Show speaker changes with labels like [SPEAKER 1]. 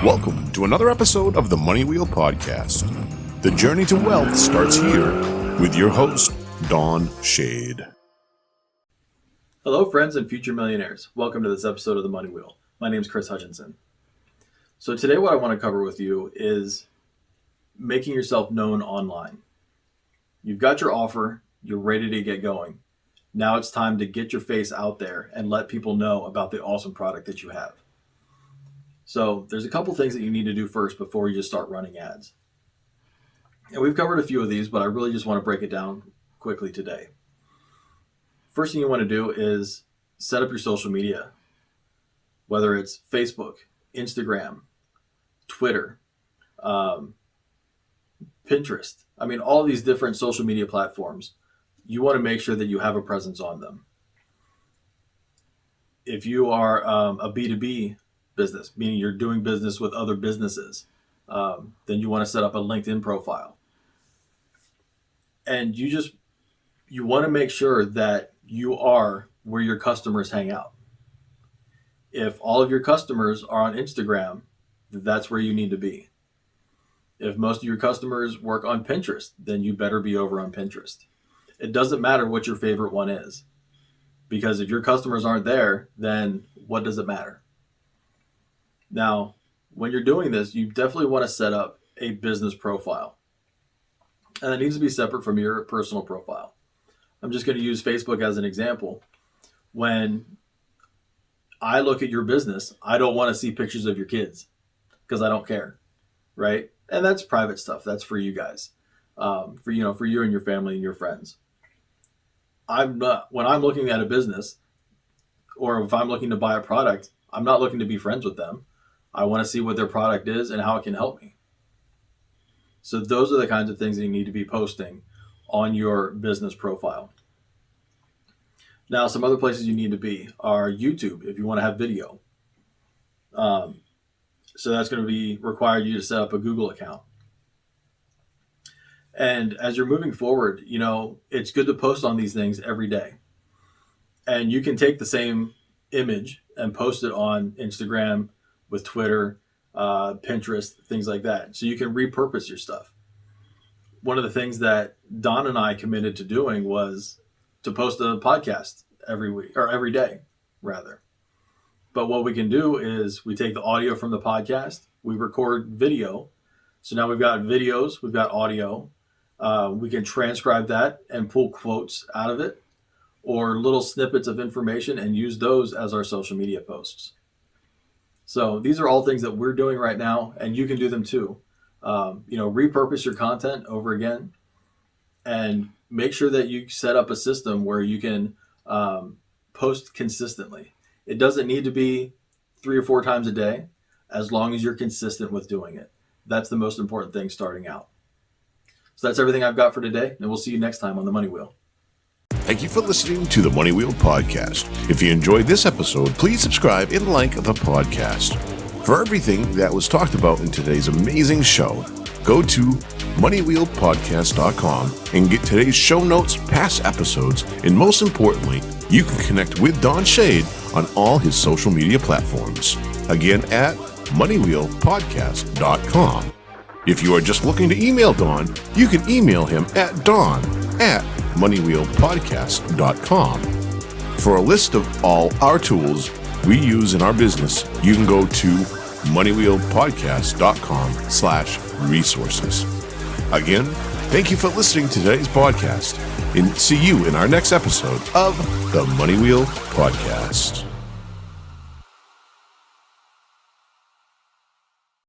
[SPEAKER 1] Welcome to another episode of the Money Wheel Podcast. The journey to wealth starts here with your host, Don Shade.
[SPEAKER 2] Hello, friends and future millionaires. Welcome to this episode of the Money Wheel. My name is Kris Hutchinson. So today what I want to cover with you is making yourself known online. You've got your offer, you're ready to get going. Now it's time to get your face out there and let people know about the awesome product that you have. So there's a couple things that you need to do first before you just start running ads. And we've covered a few of these, but I really just want to break it down quickly today. First thing you want to do is set up your social media, whether it's Facebook, Instagram, Twitter, Pinterest. All these different social media platforms. You want to make sure that you have a presence on them. If you are a B2B business, meaning you're doing business with other businesses, then you want to set up a LinkedIn profile. And you want to make sure that you are where your customers hang out. If all of your customers are on Instagram, that's where you need to be. If most of your customers work on Pinterest, then you better be over on Pinterest. It doesn't matter what your favorite one is, because if your customers aren't there, then what does it matter? Now, when you're doing this, you definitely want to set up a business profile. And it needs to be separate from your personal profile. I'm just going to use Facebook as an example. When I look at your business, I don't want to see pictures of your kids because I don't care, right? And that's private stuff. That's for you guys, for you and your family and your friends. When I'm looking at a business, or if I'm looking to buy a product, I'm not looking to be friends with them. I want to see what their product is and how it can help me. So those are the kinds of things that you need to be posting on your business profile. Now, some other places you need to be are YouTube if you want to have video. So that's going to require you to set up a Google account. And as you're moving forward, it's good to post on these things every day. And you can take the same image and post it on Instagram, with Twitter, Pinterest, things like that. So you can repurpose your stuff. One of the things that Don and I committed to doing was to post a podcast every week, or every day, rather. But what we can do is we take the audio from the podcast, we record video. So now we've got videos, we've got audio. We can transcribe that and pull quotes out of it, or little snippets of information, and use those as our social media posts. So these are all things that we're doing right now, and you can do them too. Repurpose your content over again, and make sure that you set up a system where you can post consistently. It doesn't need to be 3 or 4 times a day, as long as you're consistent with doing it. That's the most important thing starting out. So that's everything I've got for today, and we'll see you next time on the Money Wheel.
[SPEAKER 1] Thank you for listening to the Money Wheel Podcast. If you enjoyed this episode, please subscribe and like the podcast. For everything that was talked about in today's amazing show, go to moneywheelpodcast.com and get today's show notes, past episodes, and most importantly, you can connect with Don Shade on all his social media platforms. Again, at moneywheelpodcast.com. If you are just looking to email Don, you can email him at don@moneywheelpodcast.com. For a list of all our tools we use in our business, you can go to moneywheelpodcast.com/resources. Again, thank you for listening to today's podcast, and see you in our next episode of the Money Wheel Podcast.